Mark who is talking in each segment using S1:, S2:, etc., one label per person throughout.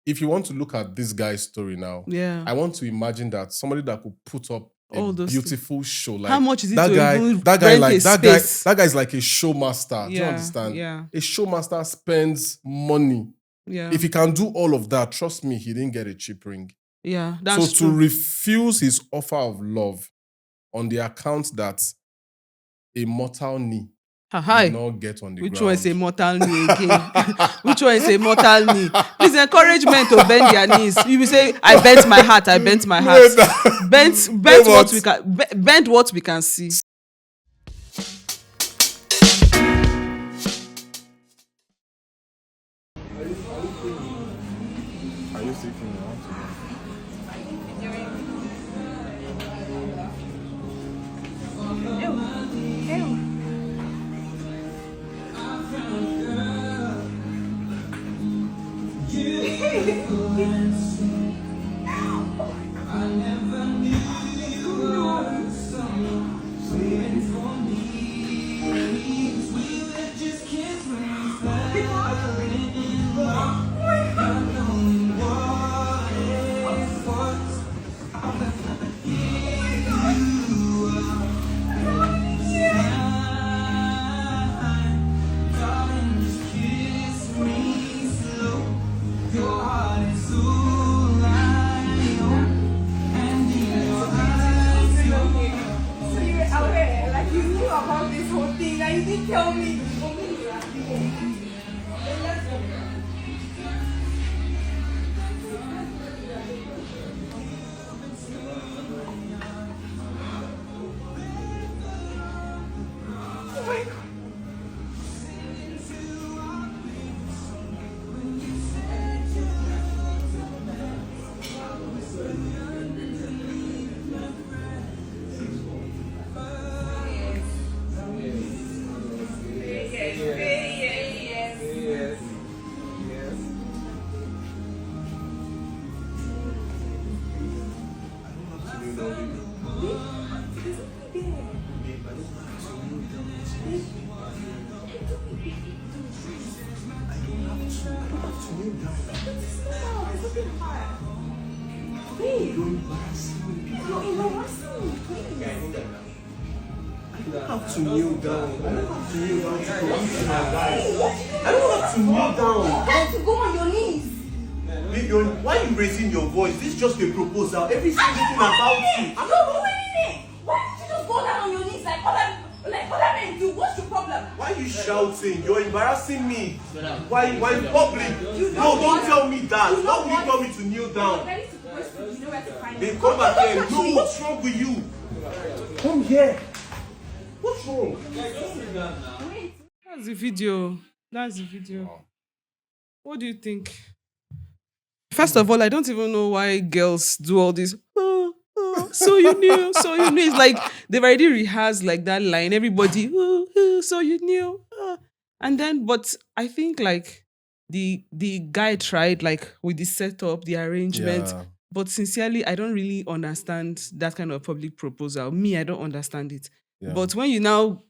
S1: if you want to look at this guy's story now, I want to imagine that somebody that could put up a beautiful show, like
S2: how much is it
S1: that
S2: to
S1: guy,
S2: even
S1: that guy,
S2: rent
S1: like
S2: a
S1: that guy,
S2: space?
S1: that guy's like a showmaster. Do you
S2: Yeah,
S1: understand?
S2: yeah.
S1: A showmaster spends money.
S2: Yeah.
S1: If he can do all of that, trust me, he didn't get a cheap ring.
S2: Yeah, that's
S1: so
S2: true.
S1: to refuse his offer of love on the account that a mortal knee did not get on the
S2: Which
S1: ground.
S2: one is a mortal knee again? Which one is a mortal knee? Please encourage men to bend their knees. You will say, I bent my heart, I bent my heart. Bent what we can bend what we can see.
S1: Are you seeking me out?
S3: Tell me.
S4: To kneel down. I don't have to kneel down to go into my life. I don't have to kneel down.
S3: I have to go on your knees.
S4: Why are you raising your voice? This is just a proposal. Every single thing about you.
S3: I'm not doing anything. Why did you just go down on your knees like other men do? What's your problem?
S4: Why are you shouting? You're embarrassing me. Why in public? No, don't tell me that. Why would you tell me to kneel down?
S3: Ready to pursue. You know where to find
S4: They
S3: me.
S4: come back here. No, what's wrong with you? Come here. What's wrong?
S2: That's the video. What do you think? First of all, I don't even know why girls do all this. So you knew. It's like they've already rehearsed like that line. Everybody, so you knew. And then, but I think like the guy tried like with the setup, the arrangement.
S1: Yeah.
S2: But sincerely, I don't really understand that kind of public proposal. Me, I don't understand it.
S1: Yeah.
S2: But when you now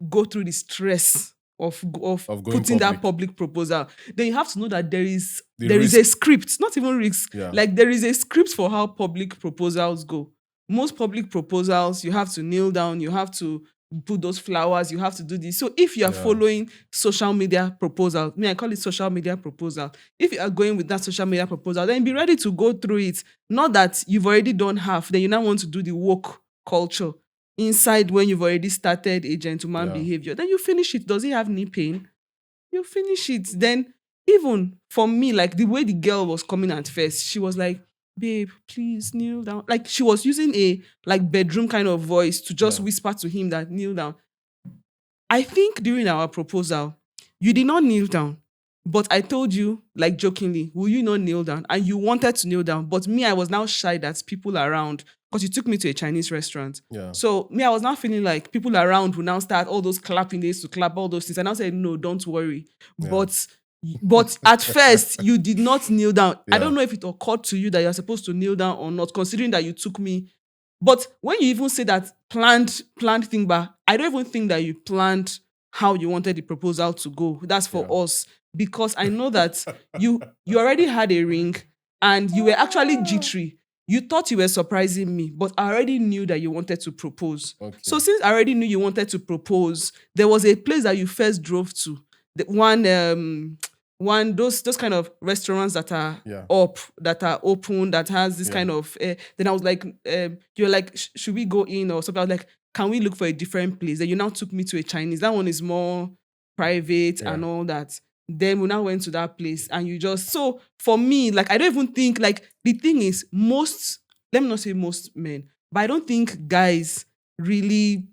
S2: go through the stress of
S1: Of going
S2: putting that public proposal, then you have to know that there is a script, not even risk.
S1: Yeah.
S2: Like there is a script for how public proposals go. Most public proposals, you have to kneel down, you have to put those flowers, you have to do this. So if you are following social media proposal, I call it social media proposal. If you are going with that social media proposal, then be ready to go through it. Not that you've already done half, then you now want to do the woke culture inside when you've already started a gentleman behavior. Then you finish it. Does he have knee pain? You finish it. Then even for me, like the way the girl was coming at first, she was like, babe, please kneel down. Like she was using a like bedroom kind of voice to just whisper to him that kneel down. I think during our proposal, you did not kneel down. But I told you, like jokingly, will you not kneel down? And you wanted to kneel down. But me, I was now shy that people around, because you took me to a Chinese restaurant.
S1: Yeah.
S2: So me, I was now feeling like people around will now start all those clapping, they used to clap, all those things. And I said, no, don't worry.
S1: Yeah.
S2: But at first, you did not kneel down. I don't know if it occurred to you that you're supposed to kneel down or not, considering that you took me. But when you even say that planned thing back, I don't even think that you planned how you wanted the proposal to go. That's for us. because I know that you already had a ring and you were actually jittery. You thought you were surprising me, but I already knew that you wanted to propose.
S1: Okay.
S2: So since I already knew you wanted to propose, there was a place that you first drove to. One those kind of restaurants that are that are open, that has this kind of then I was like, you're like, should we go in or something? I was like, can we look for a different place? Then you now took me to a Chinese. That one is more private and all that. Then we now went to that place and you just, so for me, like, I don't even think, like, the thing is, let me not say most men, but I don't think guys really,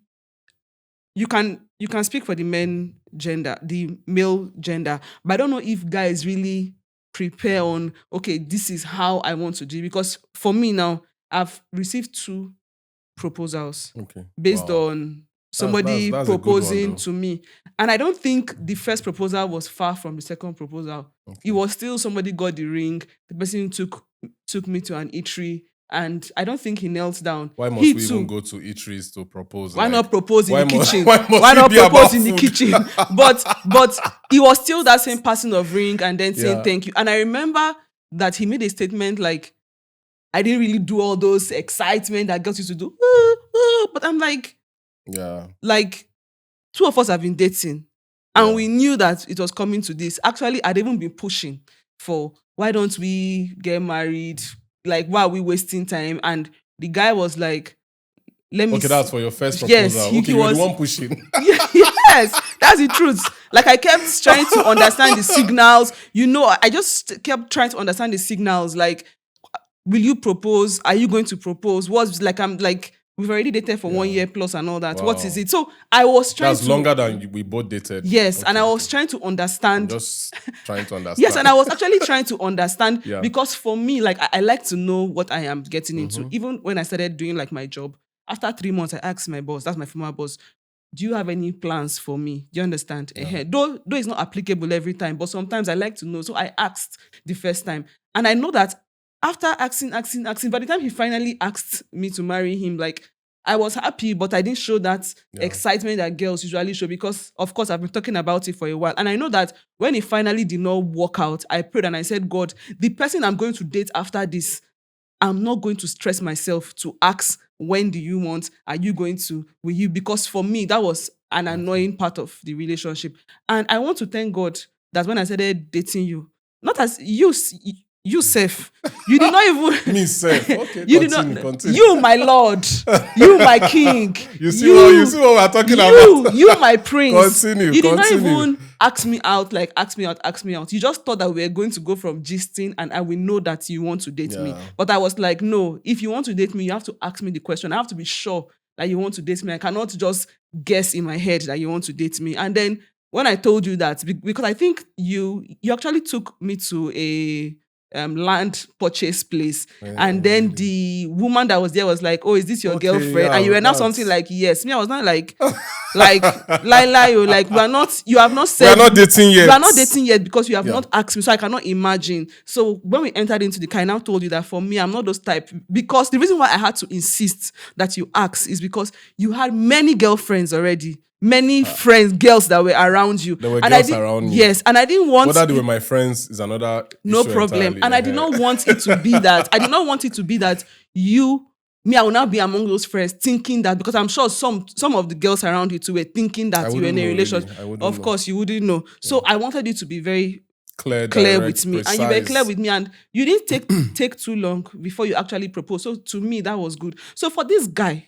S2: you can speak for the men gender, the male gender, but I don't know if guys really prepare on, okay, this is how I want to do it. Because for me now, I've received 2 proposals based on somebody
S1: that's
S2: proposing to me. And I don't think the first proposal was far from the second proposal. It was still somebody got the ring, the person took me to an eatery, and I don't think he knelt down.
S1: Why must we even go to eateries to propose?
S2: Why not propose in the kitchen?
S1: Why
S2: not propose in the kitchen? But it was still that same passing of ring and then saying thank you. And I remember that he made a statement like, I didn't really do all those excitement that girls used to do. But I'm like, like, 2 of us have been dating and we knew that it was coming to this. Actually, I'd even been pushing for, why don't we get married? Like, why are we wasting time? And the guy was like, let me.
S1: Okay, that's for your first proposal.
S2: Yes,
S1: he was the one pushing.
S2: Yes, that's the truth. Like, I kept trying to understand the signals. I just kept trying to understand the signals. Like, will you propose? Are you going to propose? I'm like, we've already dated for 1 year plus and all that. Wow. What is it? So I was trying
S1: That's longer than we both dated.
S2: Yes, and I was trying to understand.
S1: Just trying to understand.
S2: Yes, and I was actually trying to understand because for me, like, I like to know what I am getting into. Even when I started doing like my job, after 3 months, I asked my boss, that's my former boss, do you have any plans for me? Do you understand? Though it's not applicable every time, but sometimes I like to know. So I asked the first time. And I know that after asking, by the time he finally asked me to marry him, like, I was happy, but I didn't show that excitement that girls usually show because, of course, I've been talking about it for a while. And I know that when it finally did not work out, I prayed and I said, God, the person I'm going to date after this, I'm not going to stress myself to ask, when do you want? Are you going to? Will you? Because for me, that was an annoying part of the relationship. And I want to thank God that when I started dating you, not as you self, you did not even
S1: me self. Okay,
S2: you continue. You my lord, you my king.
S1: You see what we're talking about.
S2: You my prince.
S1: Continue.
S2: You did not even ask me out. You just thought that we were going to go from gisting, and I will know that you want to date me. But I was like, no. If you want to date me, you have to ask me the question. I have to be sure that you want to date me. I cannot just guess in my head that you want to date me. And then when I told you that, because I think you actually took me to a land purchase place, and then the woman that was there was like, oh, is this your girlfriend? And you were now something like, yes. Me, I was not like like we are not, you have not said
S1: we are not dating yet.
S2: We are not dating yet because you have not asked me, so I cannot imagine. So when we entered into the car, I now told you that for me, I'm not those type, because the reason why I had to insist that you ask is because you had many girlfriends already. Many friends, girls that were around you.
S1: There were girls around me.
S2: Yes, and I didn't want...
S1: Whether they were my friends is another
S2: no problem.
S1: Entirely.
S2: And I did not want it to be that. I did not want it to be that I will now be among those friends thinking that, because I'm sure some of the girls around you too were thinking that you were in a relationship.
S1: Really.
S2: Of course, you wouldn't know. So I wanted you to be very clear with me.
S1: Precise.
S2: And you were clear with me, and you didn't take too long before you actually proposed. So to me, that was good. So for this guy,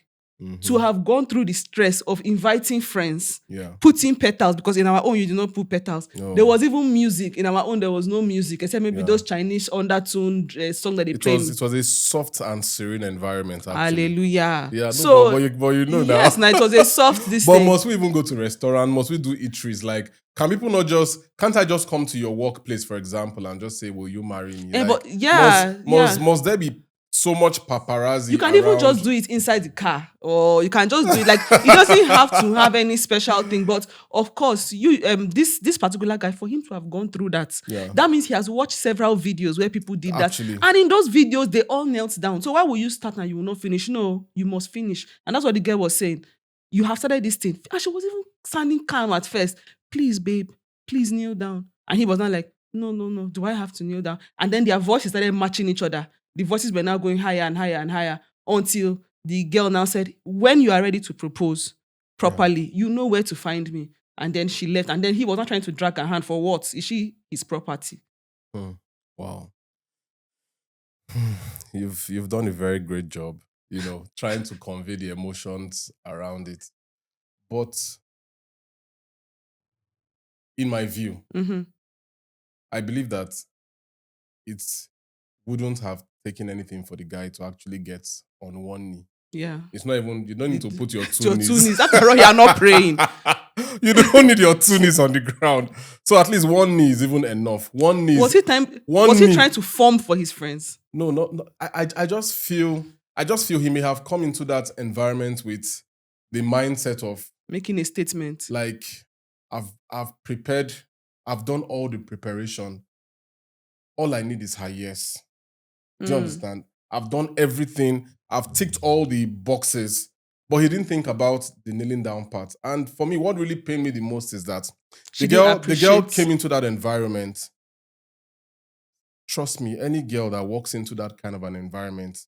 S2: to have gone through the stress of inviting friends, putting petals, because in our own you did not put petals. No. There was even music. In our own there was no music, except maybe those Chinese undertone song that they played.
S1: It was a soft and serene environment. Actually.
S2: Hallelujah.
S1: Yeah. So, but you know now.
S2: Yes, now it was a soft this
S1: But
S2: thing.
S1: must we even go to restaurant? Must we do eateries? Like, can't I just come to your workplace, for example, and just say, will you marry me? Must there be so much paparazzi?
S2: You can even just do it inside the car, or you can just do it like, it doesn't have to have any special thing. But of course, this particular guy, for him to have gone through that, that means he has watched several videos where people did that. And in those videos, they all knelt down. So why will you start and you will not finish? No, you must finish. And that's what the girl was saying. You have started this thing. And she was even standing calm at first. Please, babe, please kneel down. And he was not like, no, do I have to kneel down? And then their voices started matching each other. The voices were now going higher and higher and higher until the girl now said, when you are ready to propose properly, you know where to find me. And then she left. And then he was not trying to drag her hand for what? Is she his property?
S1: Wow. You've done a very great job, trying to convey the emotions around it. But in my view, I believe that it wouldn't have taken anything for the guy to actually get on one knee.
S2: Yeah.
S1: It's not even, you don't need to put your two knees.
S2: Your 2 knees. After all, you're not praying.
S1: You don't need your 2 knees on the ground. So at least one knee is even enough. One knee.
S2: Was he trying to form for his friends?
S1: No. I just feel he may have come into that environment with the mindset of
S2: making a statement.
S1: Like, I've prepared, I've done all the preparation. All I need is her yes. Do you understand? I've done everything. I've ticked all the boxes. But he didn't think about the kneeling down part. And for me, what really pained me the most is that the girl came into that environment. Trust me, any girl that walks into that kind of an environment,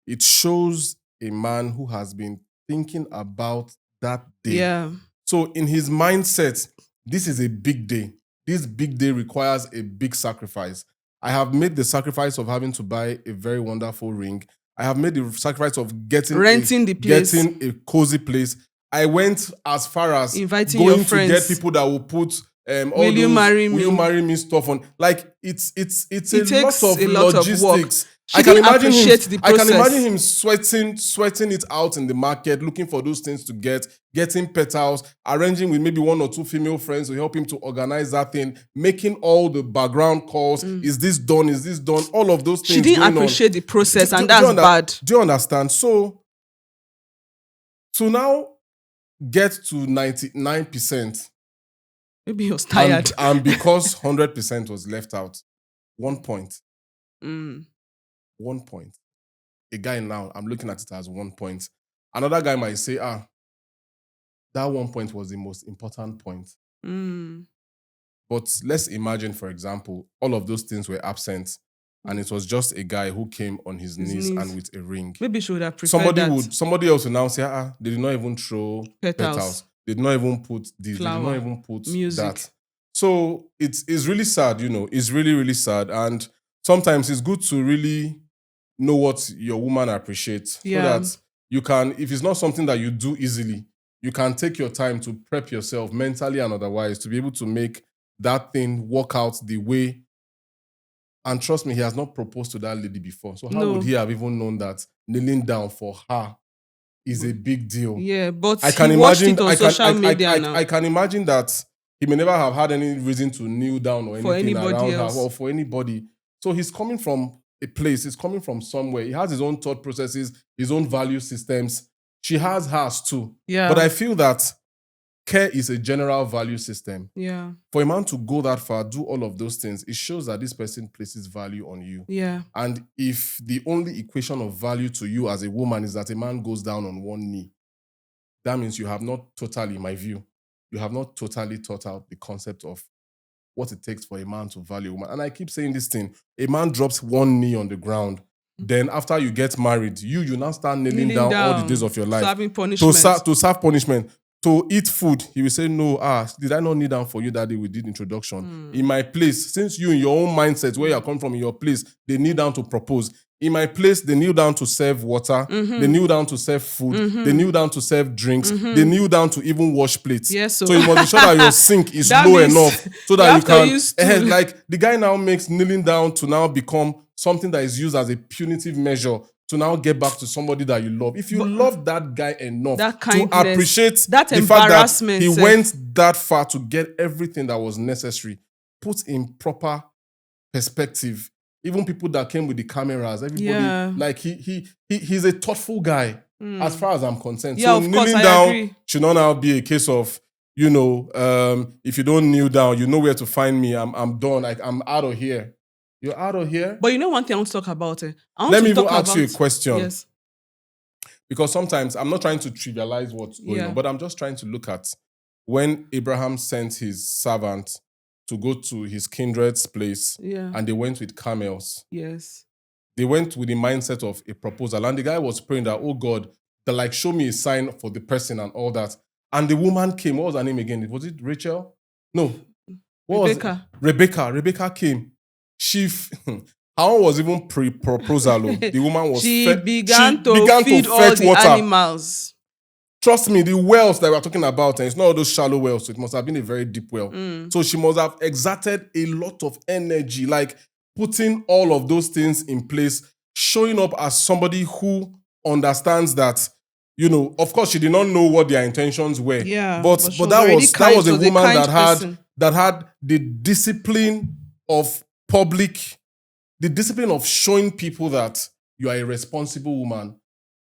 S1: it shows a man who has been thinking about that day.
S2: Yeah.
S1: So in his mindset, this is a big day. This big day requires a big sacrifice. I have made the sacrifice of having to buy a very wonderful ring. I have made the sacrifice of renting a cozy place. I went as far as
S2: inviting your friends
S1: to get people that will put
S2: will you marry me
S1: stuff on. Like it's
S2: it
S1: a lot of logistics.
S2: I can imagine
S1: him sweating it out in the market, looking for those things to getting petals, arranging with maybe 1 or 2 female friends to help him to organize that thing, making all the background calls. Is this done? Is this done? All of those things.
S2: She didn't appreciate the process, and that's bad.
S1: Do you understand? So to now get to 99%.
S2: Maybe he was tired.
S1: And because 100% was left out, 1 point. 1 point. A guy now, I'm looking at it as 1 point. Another guy might say, that 1 point was the most important point. But let's imagine, for example, all of those things were absent and it was just a guy who came on his knees and with a ring.
S2: Maybe she would have preferred
S1: somebody else would now say, they did not even throw petals. They did not even put this. Flower. They did not even put music. That. So it's really sad, It's really, really sad. And sometimes it's good to really know what your woman appreciates.
S2: Yeah.
S1: So that you can, if it's not something that you do easily, you can take your time to prep yourself mentally and otherwise to be able to make that thing work out the way. And trust me, he has not proposed to that lady before. So how would he have even known that kneeling down for her is a big deal?
S2: Yeah, but I can imagine it on social media now.
S1: I can imagine that he may never have had any reason to kneel down or anything around her or for anybody. So he's coming from a place, he's coming from somewhere. He has his own thought processes, his own value systems. She has hers too.
S2: Yeah.
S1: But I feel that care is a general value system.
S2: Yeah.
S1: For a man to go that far, do all of those things, it shows that this person places value on you.
S2: Yeah.
S1: And if the only equation of value to you as a woman is that a man goes down on one knee, that means you have not totally, in my view, you have not totally thought out the concept of what it takes for a man to value a woman. And I keep saying this thing, a man drops one knee on the ground, then after you get married, you now start kneeling down all the days of your life.
S2: Serving punishment.
S1: To serve punishment. To eat food, he will say, no, did I not kneel down for you that day we did introduction? In my place, since you in your own mindset, where you're coming from in your place, they kneel down to propose. In my place, they kneel down to serve water. They kneel down to serve food. They kneel down to serve drinks. They kneel down to even wash plates.
S2: Yes,
S1: so you must be sure that your sink is low enough so that you can... like, the guy now makes kneeling down to now become something that is used as a punitive measure to now get back to somebody that you love. If you love that guy enough to appreciate
S2: that
S1: the fact that he went that far to get everything that was necessary, put in proper perspective. Even people that came with the cameras, everybody, like he's a thoughtful guy as far as I'm concerned.
S2: Yeah,
S1: so kneeling down should not now be a case of, if you don't kneel down, you know where to find me. I'm done. I'm out of here. You're out of here.
S2: But you know one thing I want to talk about it.
S1: Let me even ask you a question.
S2: Yes.
S1: Because sometimes I'm not trying to trivialize what's going on, but I'm just trying to look at when Abraham sent his servant to go to his kindred's place,
S2: Yeah.
S1: and they went with camels.
S2: Yes.
S1: They went with the mindset of a proposal, and the guy was praying that, oh God, that like show me a sign for the person and all that. And the woman came. What was her name again? Was it Rachel? No. What was it?
S2: Rebecca.
S1: Rebecca. Rebecca came. She, her own was even pre-proposal. The woman was
S2: She began to feed all
S1: fetch
S2: the
S1: water.
S2: animals.
S1: Trust me, the wells that we're talking about, and it's not all those shallow wells, so it must have been a very deep well. So she must have exerted a lot of energy, like putting all of those things in place, showing up as somebody who understands that, you know, of course, she did not know what their intentions were.
S2: Yeah,
S1: But
S2: but she was
S1: that
S2: already
S1: was
S2: kind,
S1: a
S2: she was a
S1: woman
S2: kind
S1: that had
S2: person.
S1: the discipline of public, the discipline of showing people that you are a responsible woman.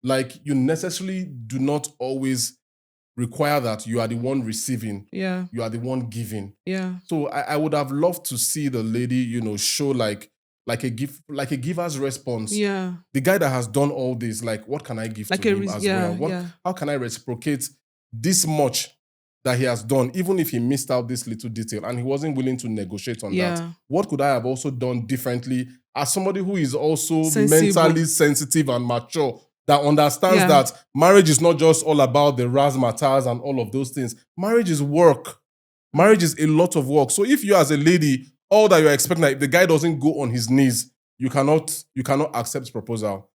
S1: Like, you necessarily do not always require that you are the one receiving.
S2: Yeah.
S1: You are the one giving.
S2: Yeah.
S1: So I would have loved to see the lady, you know, show like a giver's response.
S2: Yeah.
S1: The guy that has done all this, like, what can I give
S2: Like
S1: to
S2: a
S1: him as well? How can I reciprocate this much that he has done, even if he missed out this little detail and he wasn't willing to negotiate on that? What could I have also done differently as somebody who is also mentally sensitive and mature, that understands that marriage is not just all about the razzmatazz and all of those things. Marriage is work. Marriage is a lot of work. So if you as a lady, all that you're expecting, that if the guy doesn't go on his knees, you cannot accept proposal.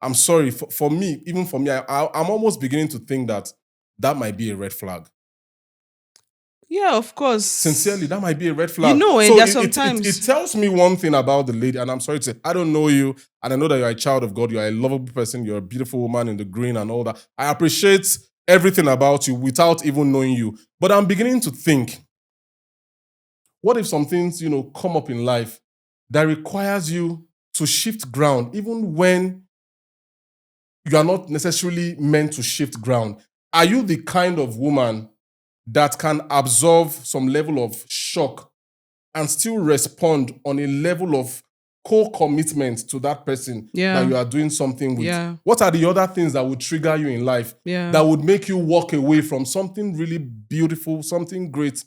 S1: I'm sorry. For me, even for me, I'm almost beginning to think that might be a red flag.
S2: Yeah, of course.
S1: Sincerely, that might be a red flag.
S2: You know,
S1: so
S2: there's sometimes
S1: it tells me one thing about the lady, and I'm sorry to say, I don't know you, and I know that you're a child of God, you're a lovable person, you're a beautiful woman in the green and all that. I appreciate everything about you without even knowing you. But I'm beginning to think, what if some things, you know, come up in life that requires you to shift ground, even when you are not necessarily meant to shift ground? Are you the kind of woman that can absorb some level of shock and still respond on a level of co-commitment to that person that you are doing something with? What are the other things that would trigger you in life that would make you walk away from something really beautiful, something great?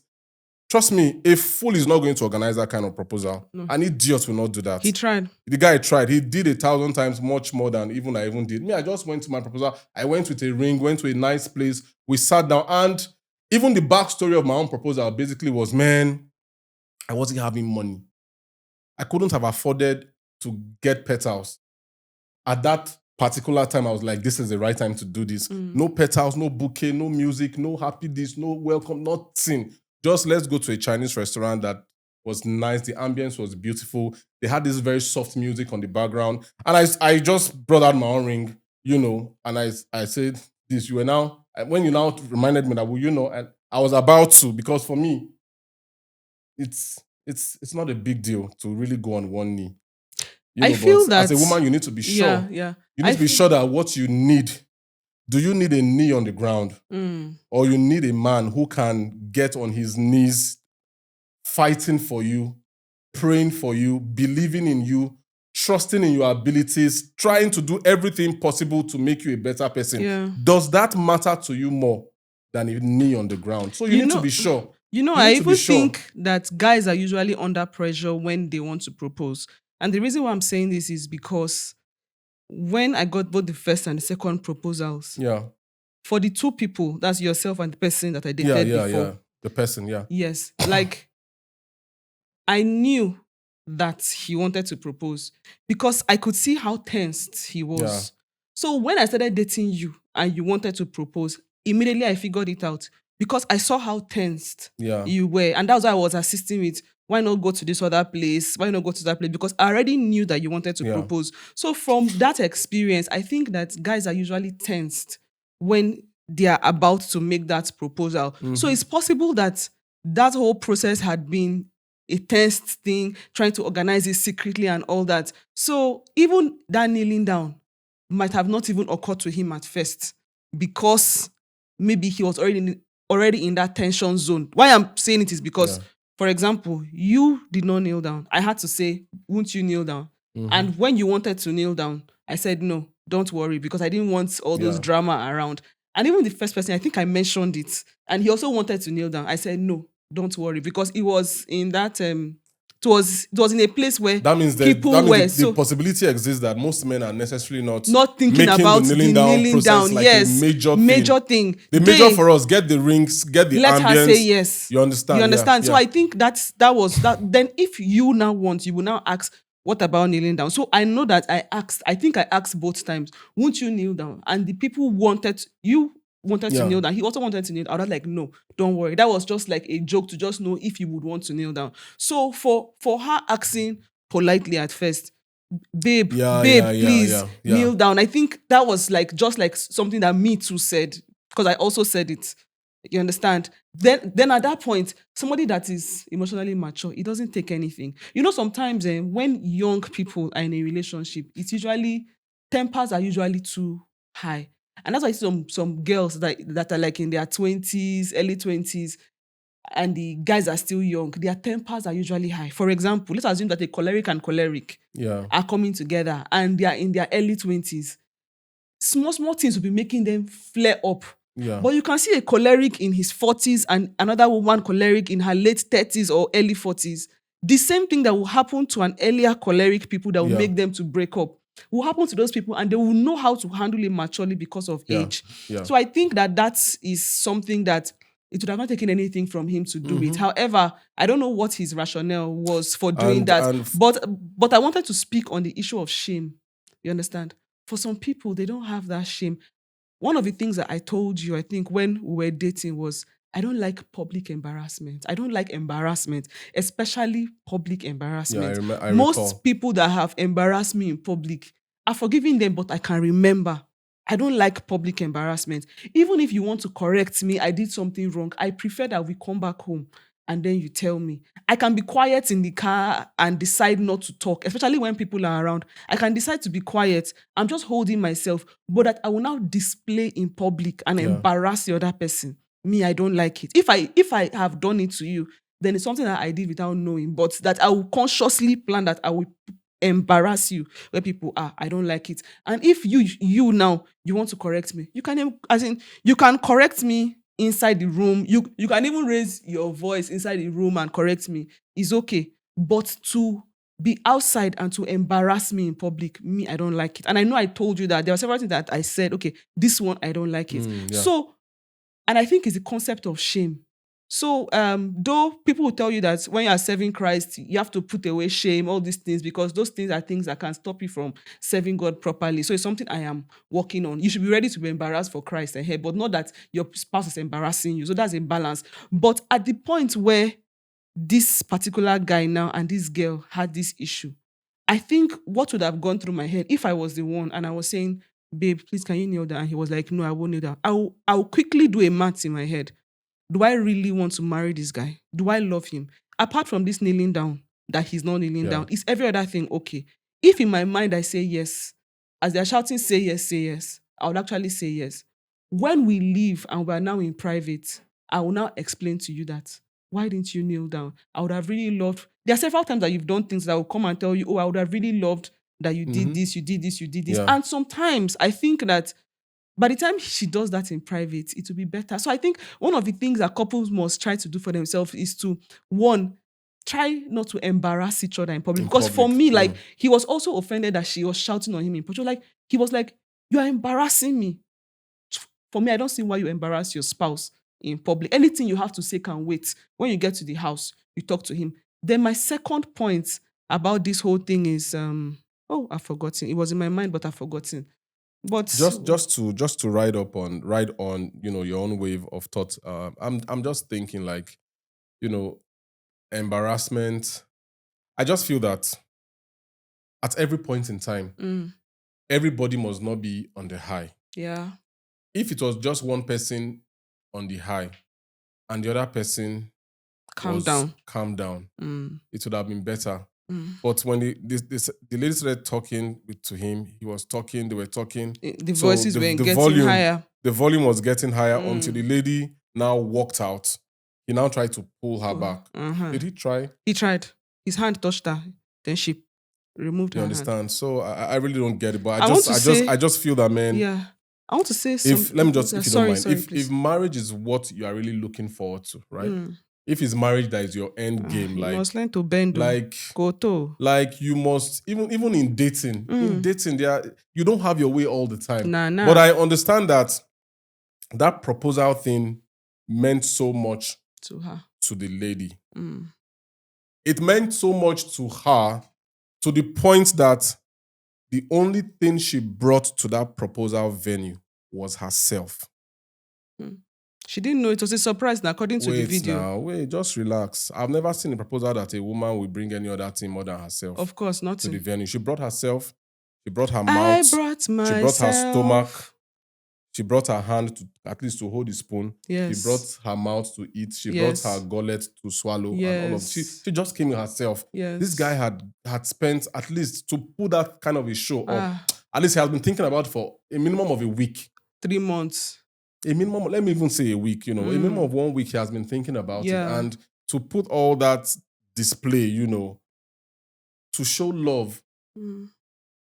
S1: Trust me, a fool is not going to organize that kind of proposal. No. An idiot will not do that.
S2: He tried.
S1: The guy tried. He did 1,000 times much more than even I even did. Me, I just went to my proposal. I went with a ring, went to a nice place. We sat down, and even the backstory of my own proposal basically was, man, I wasn't having money. I couldn't have afforded to get petals. At that particular time, I was like, this is the right time to do this. No petals, no bouquet, no music, no happy this, no welcome, nothing. Just let's go to a Chinese restaurant that was nice. The ambience was beautiful. They had this very soft music on the background. And I just brought out my own ring, you know, and I said this, you were now, when you now reminded me that, well, you know, and I was about to, because for me, it's not a big deal to really go on one knee. You know,
S2: I feel that
S1: as a woman, you need to be sure.
S2: Yeah.
S1: You need to be sure that what you need, do you need a knee on the ground? Or you need a man who can get on his knees, fighting for you, praying for you, believing in you, trusting in your abilities, trying to do everything possible to make you a better person?
S2: Yeah.
S1: Does that matter to you more than a knee on the ground? So you need to be sure.
S2: You know, I even think that guys are usually under pressure when they want to propose. And the reason why I'm saying this is because when I got both the first and the second proposals, for the two people, that's yourself and the person that I dated before.
S1: The person,
S2: Yes. Like, I knew that he wanted to propose because I could see how tensed he was. Yeah. So when I started dating you and you wanted to propose, immediately I figured it out because I saw how tensed you were. And that's why I was assisting with, why not go to this other place? Why not go to that place? Because I already knew that you wanted to propose. So from that experience, I think that guys are usually tensed when they are about to make that proposal. So it's possible that that whole process had been a tensed thing, trying to organize it secretly and all that. So even that kneeling down might have not even occurred to him at first because maybe he was already in that tension zone. Why I'm saying it is because, for example, you did not kneel down. I had to say, won't you kneel down? And when you wanted to kneel down, I said, no, don't worry, because I didn't want all those drama around. And even the first person, I think I mentioned it, and he also wanted to kneel down. I said, no, don't worry, because it was in that it was in a place where
S1: That means
S2: people were
S1: the possibility exists that most men are necessarily not
S2: thinking
S1: making
S2: about
S1: the kneeling down process like a
S2: yes,
S1: major
S2: thing.
S1: The major for us, get the rings, get the
S2: Let
S1: ambience.
S2: her say yes.
S1: You understand?
S2: You understand? So
S1: Yeah.
S2: I think that was that. Then if you now want, you will now ask, what about kneeling down? So I know that I think I asked both times, won't you kneel down? And the people wanted to
S1: Yeah.
S2: kneel down. He also wanted to kneel down. I was like, no, don't worry. That was just like a joke to just know if you would want to kneel down. So for her asking politely at first, babe, please kneel down. I think that was like just like something that me too said, because I also said it. You understand? Then at that point, somebody that is emotionally mature, it doesn't take anything. You know, sometimes when young people are in a relationship, it's usually tempers are usually too high. And that's why I see some girls that are like in their 20s, early 20s, and the guys are still young, their tempers are usually high. For example, let's assume that a choleric and choleric are coming together and they are in their early 20s. Small things will be making them flare up.
S1: Yeah.
S2: But you can see a choleric in his 40s and another woman choleric in her late 30s or early 40s. The same thing that will happen to an earlier choleric people that will make them to break up will happen to those people, and they will know how to handle it maturely because of age.
S1: Yeah.
S2: So I think that is something that it would have not taken anything from him to do it. However, I don't know what his rationale was for doing that. But I wanted to speak on the issue of shame. You understand? For some people, they don't have that shame. One of the things that I told you, I think, when we were dating was, I don't like public embarrassment. I don't like embarrassment, especially public embarrassment.
S1: Yeah, I
S2: Most
S1: recall.
S2: people that have embarrassed me in public, I've forgiven them, but I can remember. I don't like public embarrassment. Even if you want to correct me, I did something wrong, I prefer that we come back home and then you tell me. I can be quiet in the car and decide not to talk, especially when people are around. I can decide to be quiet. I'm just holding myself, but that I will now display in public and embarrass the other person. Me, I don't like it. If I have done it to you, then it's something that I did without knowing, but that I will consciously plan that I will embarrass you where people are. I don't like it. And if you now you want to correct me, you can, as in, you can correct me inside the room. You can even raise your voice inside the room and correct me. It's okay. But to be outside and to embarrass me in public, me, I don't like it. And I know I told you that there were several things that I said, okay, this one, I don't like it. So, and I think it's the concept of shame. So, though people will tell you that when you are serving Christ, you have to put away shame, all these things, because those things are things that can stop you from serving God properly. So it's something I am working on. You should be ready to be embarrassed for Christ ahead, but not that your spouse is embarrassing you. So that's a balance. But at the point where this particular guy now and this girl had this issue, I think what would have gone through my head if I was the one and I was saying, babe, please, can you kneel down? And he was like, no, I won't kneel down. I'll quickly do a math in my head. Do I really want to marry this guy? Do I love him? Apart from this kneeling down, that he's not kneeling down, is every other thing okay? If in my mind I say yes, as they're shouting, say yes, I would actually say yes. When we leave and we're now in private, I will now explain to you that, why didn't you kneel down? I would have really loved. There are several times that you've done things that will come and tell you, oh, I would have really loved that you did this, you did this, you did this. And sometimes I think that by the time she does that in private, it will be better. So I think one of the things that couples must try to do for themselves is to, one, try not to embarrass each other in public. Because for me, like, he was also offended that she was shouting on him in public. Like, he was like, you are embarrassing me. For me, I don't see why you embarrass your spouse in public. Anything you have to say can wait. When you get to the house, you talk to him. Then my second point about this whole thing is, I've forgotten. It was in my mind, but I've forgotten. But
S1: just to ride on your own wave of thought. I'm just thinking, like, embarrassment. I just feel that at every point in time, everybody must not be on the high.
S2: Yeah.
S1: If it was just one person on the high and the other person calm down, it would have been better. But when the lady started talking to him, he was talking, they were talking.
S2: The voices were getting higher.
S1: The volume was getting higher until the lady now walked out. He now tried to pull her back. Did he try?
S2: He tried. His hand touched her. Then she removed her hand.
S1: You understand? So I really don't get it. But I just feel that, man.
S2: Yeah. I want to say something.
S1: If you don't mind,
S2: sorry,
S1: if marriage is what you are really looking forward to, right? if it's marriage that is your end game,
S2: You
S1: like
S2: must learn to bend.
S1: like
S2: Koto.
S1: like you must even in dating. In dating, you don't have your way all the time.
S2: Nah.
S1: But I understand that proposal thing meant so much
S2: To her.
S1: to the lady. It meant so much to her to the point that the only thing she brought to that proposal venue was herself.
S2: She didn't know it was a surprise, according to the video.
S1: Wait, just relax. I've never seen a proposal that a woman will bring any other thing more than herself.
S2: Of course, not
S1: to the venue. She brought herself, she brought her mouth,
S2: I brought myself.
S1: she brought her stomach, she brought her hand to at least to hold the spoon.
S2: Yes.
S1: She brought her mouth to eat. She brought her gullet to swallow.
S2: Yes.
S1: And all of she just came herself.
S2: Yes.
S1: This guy had spent at least to put that kind of a show up. At least he has been thinking about it for a minimum of a week.
S2: 3 months.
S1: A minimum, let me even say a week, a minimum of 1 week he has been thinking about it. And to put all that display, to show love,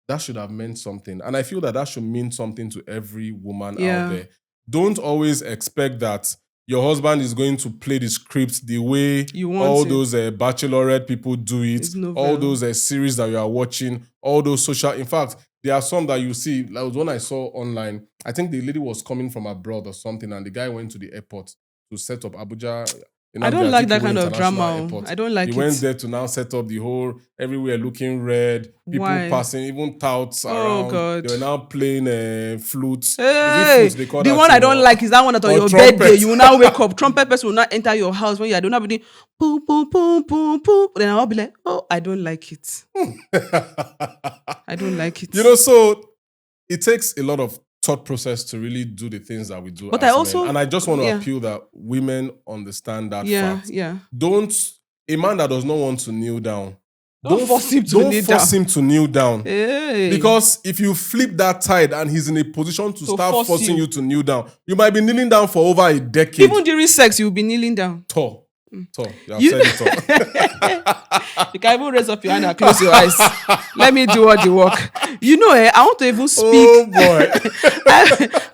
S1: that should have meant something. And I feel that should mean something to every woman out there. Don't always expect that your husband is going to play the script the way all those bachelorette people do it, all those series that you are watching, all those social. In fact, there are some that you see, like one I saw online. I think the lady was coming from abroad or something, and the guy went to the airport to set up Abuja.
S2: I don't like that kind of drama.
S1: Airport.
S2: I don't like it.
S1: He went there to now set up the whole, everywhere looking red, people passing, even touts around.
S2: God.
S1: They were now playing flutes.
S2: Hey,
S1: flutes, they call
S2: the
S1: that
S2: one I don't like is that one that on your
S1: trumpet.
S2: birthday, you will now wake up. Trumpet person will not enter your house when you don't have any boom, boom, boom, boom, boom. Then I'll be like, oh, I don't like it. I don't like it.
S1: So it takes a lot of thought process to really do the things that we do.
S2: But
S1: as
S2: I also,
S1: men. And I just want to appeal that women understand that fact.
S2: Yeah.
S1: A man that does not want to kneel down,
S2: don't force him to
S1: kneel down.
S2: Hey.
S1: Because if you flip that tide and he's in a position to start forcing you to kneel down, you might be kneeling down for over a decade.
S2: Even during sex, you'll be kneeling down.
S1: Tall. You have said it all.
S2: You can even raise up your hand and close your eyes. Let me do all the work. I want to even speak.
S1: Oh boy.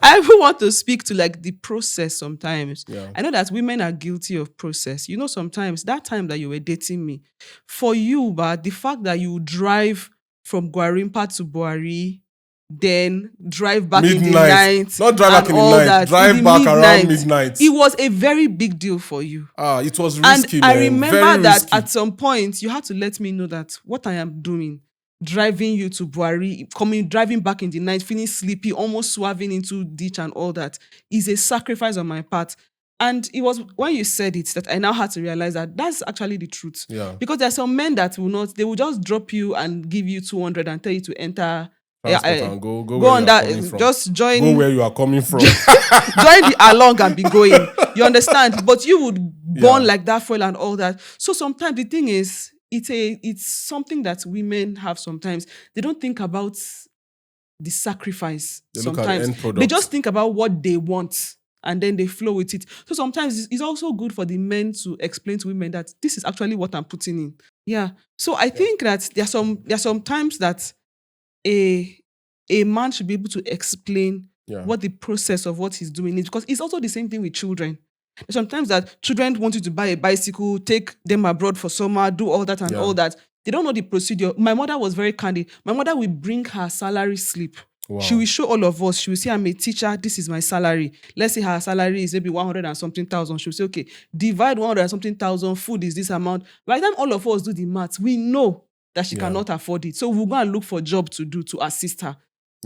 S2: I even want to speak to like the process sometimes.
S1: Yeah.
S2: I know that women are guilty of process. Sometimes that time that you were dating me, for you, but the fact that you drive from Gwarimpa to Buhari, then drive back in the night.
S1: Not drive back in the night. Drive back around midnight.
S2: It was a very big deal for you.
S1: It was risky,
S2: and I remember
S1: very
S2: that
S1: risky.
S2: at some point, you had to let me know that what I am doing, driving you to Buhari, driving back in the night, feeling sleepy, almost swerving into ditch and all that, is a sacrifice on my part. And it was when you said it that I now had to realize that that's actually the truth.
S1: Yeah.
S2: Because there are some men that they will just drop you and give you 200 and tell you to enter.
S1: And go
S2: on that. Just join.
S1: Go where you are coming from.
S2: Join the along and be going. You understand? But you would burn like that fuel and all that. So sometimes the thing is, it's something that women have sometimes. They don't think about the sacrifice.
S1: They
S2: sometimes
S1: look at the end product.
S2: They just think about what they want and then they flow with it. So sometimes it's also good for the men to explain to women that this is actually what I'm putting in. Yeah. So I think that there are some times that a man should be able to explain what the process of what he's doing is, because it's also the same thing with children. Sometimes that children want you to buy a bicycle, take them abroad for summer, do all that and all that. They don't know the procedure. My mother was very candid. My mother will bring her salary slip. Wow. She will show all of us. She will say, I'm a teacher. This is my salary. Let's say her salary is maybe 100 and something thousand. She will say, okay, divide 100 and something thousand. Food is this amount. By the time all of us do the maths, we know that she cannot afford it. So we'll go and look for a job to do to assist her.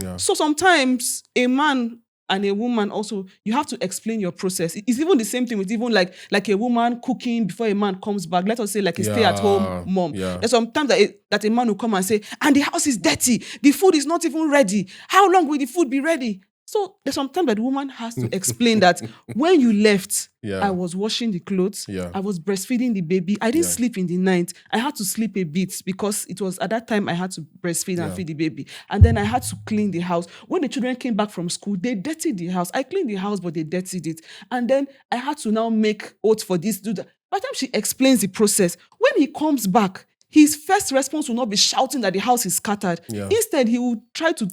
S2: Yeah. So sometimes a man and a woman also, you have to explain your process. It's even the same thing with even like a woman cooking before a man comes back. Let us say like a stay-at-home mom. Yeah. There's sometimes that a man will come and say, and the house is dirty. The food is not even ready. How long will the food be ready? So there's sometimes that the woman has to explain that when you left, I was washing the clothes. Yeah. I was breastfeeding the baby. I didn't sleep in the night. I had to sleep a bit because it was at that time I had to breastfeed and feed the baby. And then I had to clean the house. When the children came back from school, they dirtied the house. I cleaned the house, but they dirtied it. And then I had to now make oats for this, do that. By the time she explains the process, when he comes back, his first response will not be shouting that the house is scattered. Yeah. Instead, he will try to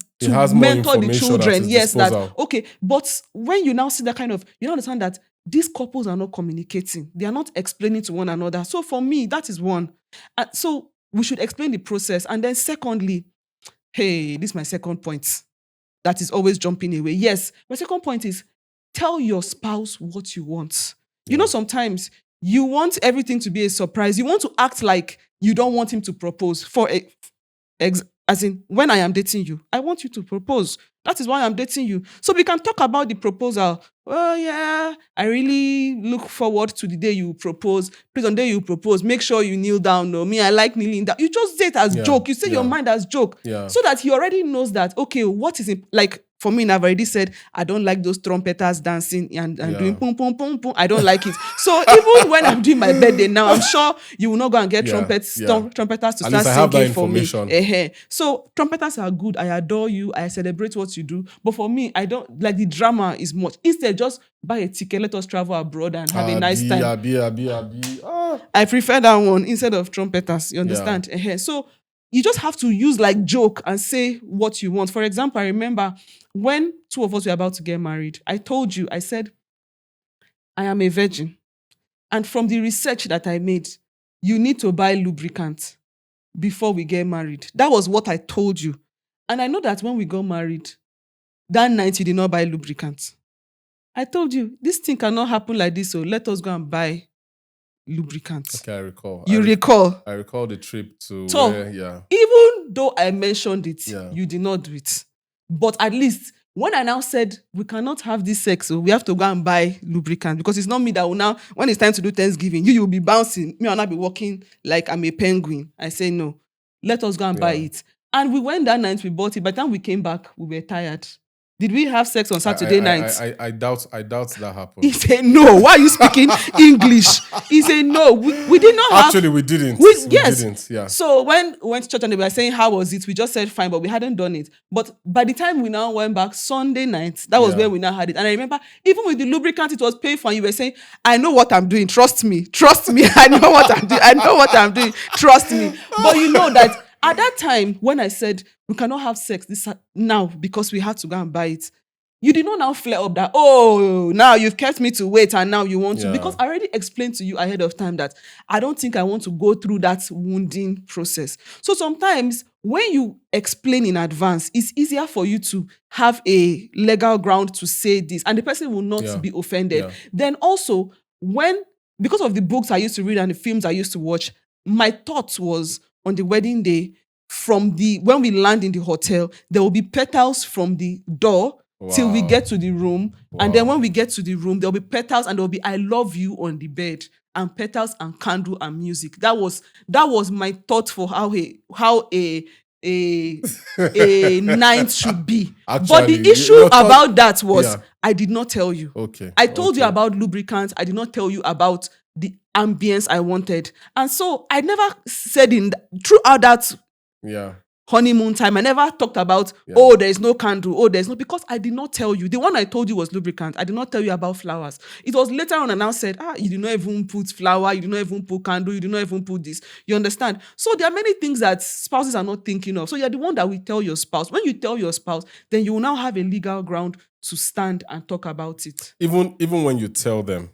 S2: mentor the children. Yes, that okay. But when you now see that kind of, you understand that these couples are not communicating. They are not explaining to one another. So for me, that is one. So we should explain the process. And then secondly, hey, this is my second point that is always jumping away. Yes, my second point is tell your spouse what you want. You know, sometimes you want everything to be a surprise. You want to act like you don't want him to propose. As in, when I am dating you, I want you to propose. That is why I'm dating you. So we can talk about the proposal. Oh, yeah, I really look forward to the day you propose. Please, on the day you propose, make sure you kneel down. No, me, I like kneeling down. You just say it as joke. You say your mind as joke. So that he already knows that, okay, what is it? Like, for me, I've already said, I don't like those trumpeters dancing and doing pum, pum, pum, pum. I don't like it. So even when I'm doing my birthday now, I'm sure you will not go and get trumpeters to start singing for me. So trumpeters are good. I adore you. I celebrate what you do. But for me, I don't like the drama is much. Instead, just buy a ticket, let us travel abroad and have a nice time. I prefer that one instead of trumpeters. You understand? So you just have to use like joke and say what you want. For example, I remember when two of us were about to get married, I told you, I said, I am a virgin. And from the research that I made, you need to buy lubricant before we get married. That was what I told you. And I know that when we got married, that night you did not buy lubricant. I told you, this thing cannot happen like this, so let us go and buy lubricants.
S1: Okay, I recall.
S2: You recall?
S1: I recall the trip to
S2: so, even though I mentioned it, you did not do it. But at least when I now said we cannot have this sex, so we have to go and buy lubricant, because it's not me that will now, when it's time to do Thanksgiving, you will be bouncing, me will not be walking like I'm a penguin. I say no. Let us go and buy it. And we went that night, we bought it. By the time we came back, we were tired. Did we have sex on Saturday night?
S1: I doubt that happened.
S2: He said no. Why are you speaking English? He said no. We did not have.
S1: Actually, we didn't. We didn't. Yeah.
S2: So when we went to church and they were saying how was it, we just said fine, but we hadn't done it. But by the time we now went back Sunday night, that was where we now had it. And I remember even with the lubricant, it was paid for. And you were saying, I know what I'm doing. Trust me. I know what I'm doing. I know what I'm doing. Trust me. But you know that. At that time, when I said we cannot have sex now because we had to go and buy it, you did not now flare up that, oh, now you've kept me to wait and now you want to. Because I already explained to you ahead of time that I don't think I want to go through that wounding process. So sometimes when you explain in advance, it's easier for you to have a legal ground to say this and the person will not be offended. Yeah. Then also, because of the books I used to read and the films I used to watch, my thought was, on the wedding day, when we land in the hotel, there will be petals from the door till we get to the room. And then when we get to the room, there will be petals and there will be I love you on the bed, and petals and candle and music. That was my thought for how a night should be. Actually, but the issue about that was I did not tell you.
S1: Okay.
S2: I told you about lubricants. I did not tell you about the ambience I wanted. And so I never said throughout that honeymoon time, I never talked about, there is no candle, there's no, because I did not tell you. The one I told you was lubricant. I did not tell you about flowers. It was later on and I said, you did not even put flower, you did not even put candle, you did not even put this. You understand? So there are many things that spouses are not thinking of. So you're the one that will tell your spouse. When you tell your spouse, then you will now have a legal ground to stand and talk about it.
S1: Even when you tell them,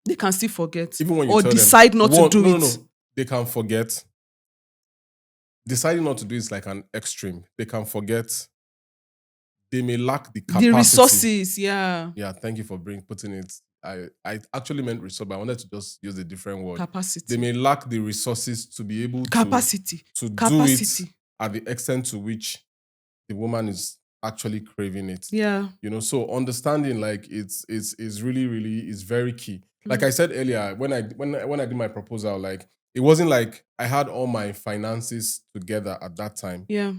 S2: they can still forget.
S1: Even when you
S2: or
S1: tell
S2: decide
S1: them,
S2: not to do it.
S1: No. They can forget. Deciding not to do is like an extreme. They can forget. They may lack the capacity.
S2: The resources, Yeah,
S1: thank you for putting it. I actually meant resource, but I wanted to just use a different word.
S2: Capacity.
S1: They may lack the resources to be able to do it at the extent to which the woman is actually craving it.
S2: Yeah.
S1: So understanding like it's really, really is very key. Like I said earlier, when I did my proposal, like it wasn't like I had all my finances together at that time.
S2: Yeah.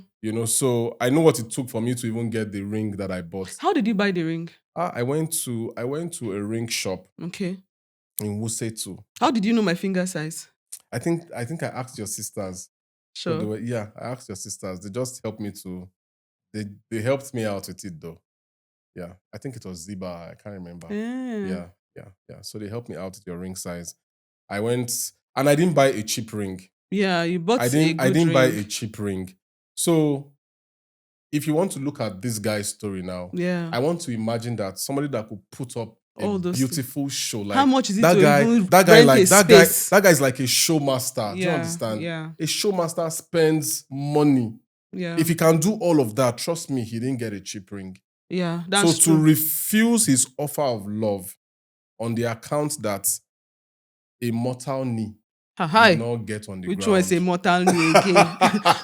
S1: So I know what it took for me to even get the ring that I bought.
S2: How did you buy the ring?
S1: I went to a ring shop.
S2: Okay.
S1: In Wuse too.
S2: How did you know my finger size?
S1: I think I asked your sisters.
S2: Sure.
S1: I asked your sisters. They just helped me to. They helped me out with it though. Yeah, I think it was Ziba. I can't remember. Yeah. So they helped me out with your ring size. I went and I didn't buy a cheap ring.
S2: Yeah, you bought
S1: I didn't buy a cheap ring. So if you want to look at this guy's story now, I want to imagine that somebody that could put up
S2: All those things.
S1: beautiful show. Like
S2: How much is it
S1: that
S2: to
S1: guy,
S2: even
S1: that guy,
S2: rent
S1: like
S2: a
S1: that guy,
S2: space?
S1: that guy is like a show master. Do you
S2: Yeah,
S1: understand?
S2: yeah.
S1: A show master spends money.
S2: Yeah.
S1: If he can do all of that, trust me, he didn't get a cheap ring.
S2: Yeah,
S1: So
S2: that's
S1: to
S2: true.
S1: refuse his offer of love on the account that a mortal knee
S2: Hi.
S1: did not get on the
S2: Which
S1: ground.
S2: one is a mortal knee again?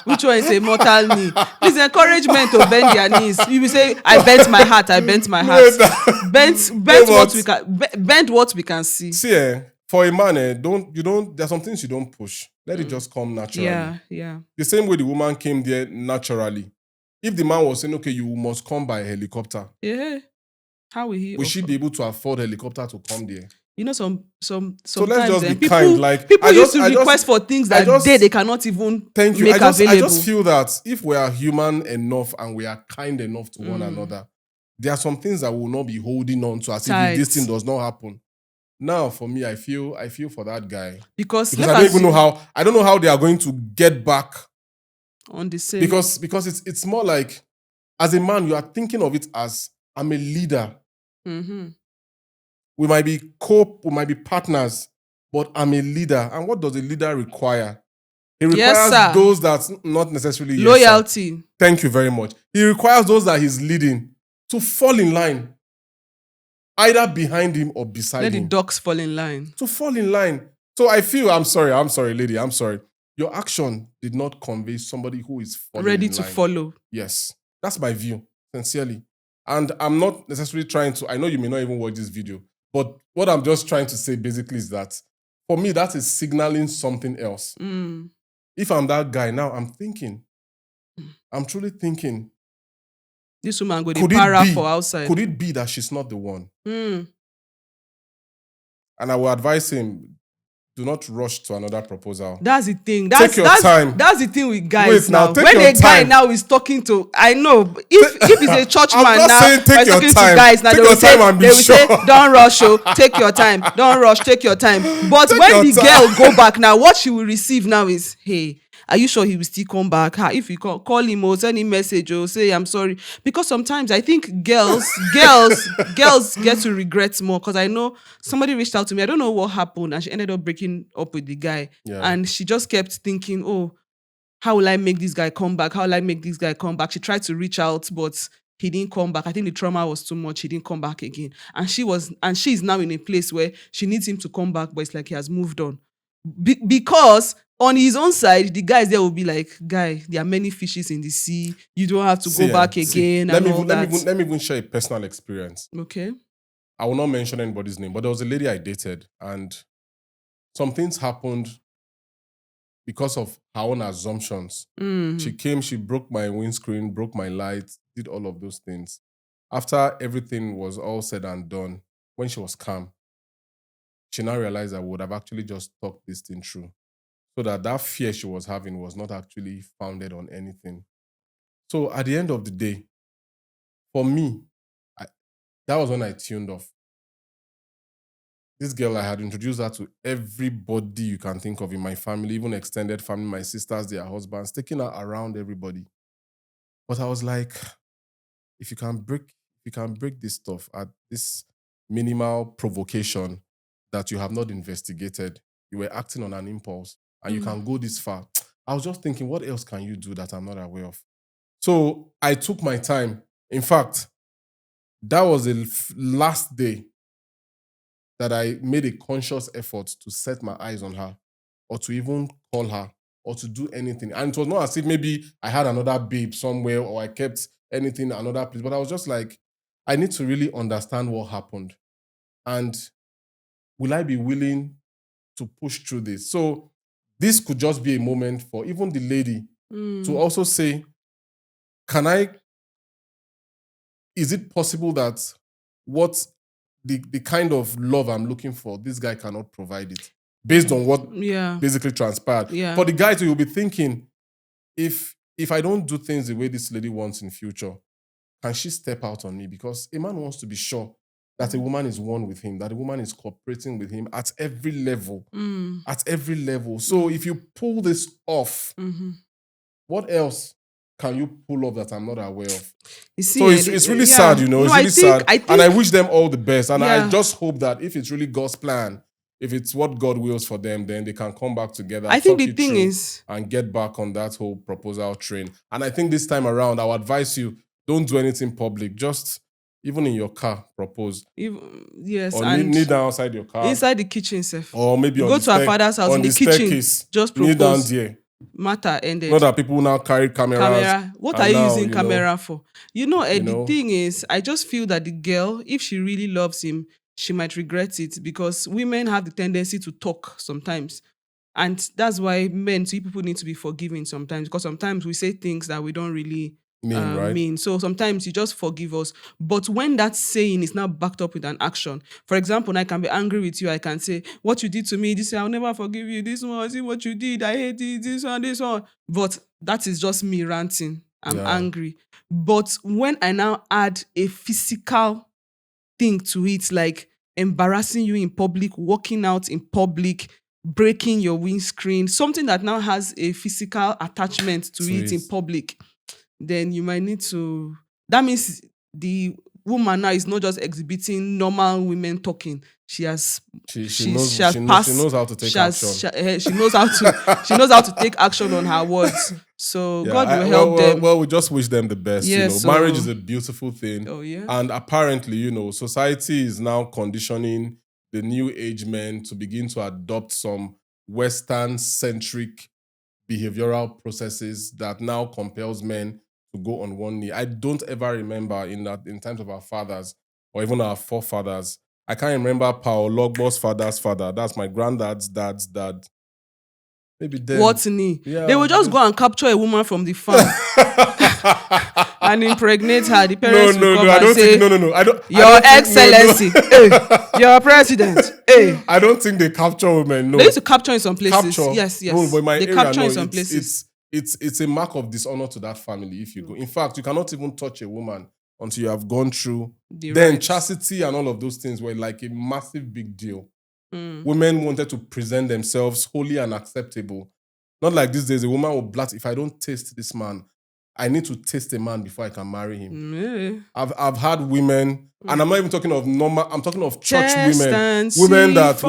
S2: Which one is a mortal knee? Please encourage men to bend their knees. You will say, I bent my heart, I bent my heart. Bent what we can bend what we can see.
S1: See, for a man, there's some things you don't push. Let it just come naturally.
S2: Yeah.
S1: The same way the woman came there naturally. If the man was saying, okay, you must come by helicopter,
S2: Yeah. How will he?
S1: will she be able to afford helicopter to come there?
S2: You know, sometimes
S1: So let's just be
S2: people,
S1: kind. Like
S2: people used to request for things that they cannot even
S1: thank you.
S2: make available.
S1: I just feel that if we are human enough and we are kind enough to one another, there are some things that we will not be holding on to as if this thing does not happen. Now, for me, I feel for that guy
S2: because
S1: I don't even know how. I don't know how they are going to get back
S2: on the same.
S1: Because it's more like, as a man, you are thinking of it as, I'm a leader.
S2: Mm-hmm.
S1: We might be partners, but I'm a leader. And what does a leader require? He requires those that not necessarily
S2: loyalty.
S1: Yes, thank you very much. He requires those that he's leading to fall in line, either behind him or beside him.
S2: Let the ducks fall in line.
S1: To fall in line. So I feel, I'm sorry, lady, I'm sorry. Your action did not convey somebody who is
S2: ready to follow.
S1: Yes, that's my view, sincerely. And I'm not necessarily trying to, I know you may not even watch this video, but what I'm just trying to say basically is that, for me, that is signaling something else. If I'm that guy now, I'm truly thinking,
S2: this woman go the para for outside.
S1: Could it be that she's not the one? And I will advise him, do not rush to another proposal.
S2: That's the thing.
S1: Take your time.
S2: That's the thing with guys.
S1: Wait, now.
S2: When a guy now is talking to, I know if he's a church man now,
S1: take your
S2: talking
S1: time.
S2: to guys now,
S1: take
S2: they will
S1: say,
S2: don't rush, take your time. Don't rush, take your time. But when the girl go back now, what she will receive now is, hey, are you sure he will still come back? If you call him or send him message or say I'm sorry, because sometimes I think girls get to regret more. Because I know somebody reached out to me, I don't know what happened, and she ended up breaking up with the guy, and she just kept thinking, oh, how will I make this guy come back? How will I make this guy come back? She tried to reach out, but he didn't come back. I think the trauma was too much. He didn't come back again, and she's now in a place where she needs him to come back, but it's like he has moved on. Because on his own side, the guys there will be like, guy, there are many fishes in the sea. You don't have to go back again. Let me
S1: even share a personal experience.
S2: Okay.
S1: I will not mention anybody's name, but there was a lady I dated, and some things happened because of her own assumptions. She came, she broke my windscreen, broke my lights, did all of those things. After everything was all said and done, when she was calm, she now realized I would have actually just talked this thing through, so that fear she was having was not actually founded on anything. So at the end of the day, for me, that was when I tuned off. This girl, I had introduced her to everybody you can think of in my family, even extended family, my sisters, their husbands, taking her around everybody. But I was like, if you can break this stuff at this minimal provocation that you have not investigated, you were acting on an impulse, and you can go this far. I was just thinking, what else can you do that I'm not aware of? So I took my time. In fact, that was the last day that I made a conscious effort to set my eyes on her, or to even call her, or to do anything. And it was not as if maybe I had another babe somewhere, or I kept anything another place, but I was just like, I need to really understand what happened. And will I be willing to push through this? So this could just be a moment for even the lady to also say, is it possible that what the kind of love I'm looking for, this guy cannot provide it, based on what basically transpired? For the guy, you'll be thinking, if I don't do things the way this lady wants in future, can she step out on me? Because a man wants to be sure that a woman is one with him, that a woman is cooperating with him at every level. At every level. So if you pull this off, what else can you pull off that I'm not aware of?
S2: You see,
S1: So it's really sad, you know.
S2: No,
S1: It's really sad.
S2: I think,
S1: And I wish them all the best. And I
S2: Yeah.
S1: just hope that if it's really God's plan, if it's what God wills for them, then they can come back together.
S2: I think
S1: talk
S2: the
S1: it
S2: thing
S1: through,
S2: is,
S1: and get back on that whole proposal train. And I think this time around, I'll advise you, don't do anything public. Just even in your car, propose.
S2: yes,
S1: Or
S2: and
S1: kneel down outside your car.
S2: inside the kitchen, self.
S1: Or maybe
S2: You
S1: on
S2: go
S1: the
S2: to our father's house
S1: on
S2: in the
S1: the
S2: kitchen,
S1: staircase.
S2: just
S1: Kneel down
S2: propose.
S1: there.
S2: Matter ended.
S1: Not that people now carry cameras.
S2: Camera. What
S1: and
S2: are you
S1: now,
S2: using
S1: you
S2: camera for? You know,
S1: you
S2: the
S1: know.
S2: thing is, I just feel that the girl, if she really loves him, she might regret it, because women have the tendency to talk sometimes. And that's why men, so you people need to be forgiving sometimes, because sometimes we say things that we don't really
S1: Right?
S2: mean. So sometimes you just forgive us. But when that saying is now backed up with an action, for example, I can be angry with you. I can say, what you did to me, this, I'll never forgive you. This one, see what you did. I hate it. This one, this one. But that is just me ranting. I'm
S1: Yeah.
S2: angry. But when I now add a physical thing to it, like embarrassing you in public, walking out in public, breaking your windscreen, something that now has a physical attachment to it in public, then you might need to. That means the woman now is not just exhibiting normal women talking. She has
S1: She knows how to take action.
S2: she knows how to take action on her words. So God will help them.
S1: Well, we just wish them the best.
S2: Yeah,
S1: marriage is a beautiful thing.
S2: Oh yeah.
S1: And apparently, society is now conditioning the new age men to begin to adopt some Western-centric behavioral processes that now compels men to go on one knee. I don't ever remember in times of our fathers or even our forefathers. I can't remember Paul Logbo's father's father. That's my granddad's dad's dad. Maybe then.
S2: What knee?
S1: Yeah,
S2: they will just go and capture a woman from the farm and impregnate her. The parents will come and say,
S1: no. I don't.
S2: Your Excellency, hey, your president, hey.
S1: I don't think they capture women. No,
S2: they used to capture in some places.
S1: Capture.
S2: Yes.
S1: No, but in my
S2: they
S1: area,
S2: capture
S1: no,
S2: in some places.
S1: It's a mark of dishonor to that family if you go. In fact, you cannot even touch a woman until you have gone through. Then chastity and all of those things were like a massive big deal. Women wanted to present themselves holy and acceptable. Not like these days, a woman will blast, if I don't taste this man, I need to taste a man before I can marry him. I've had women, and I'm not even talking of normal, I'm talking of church women. Women that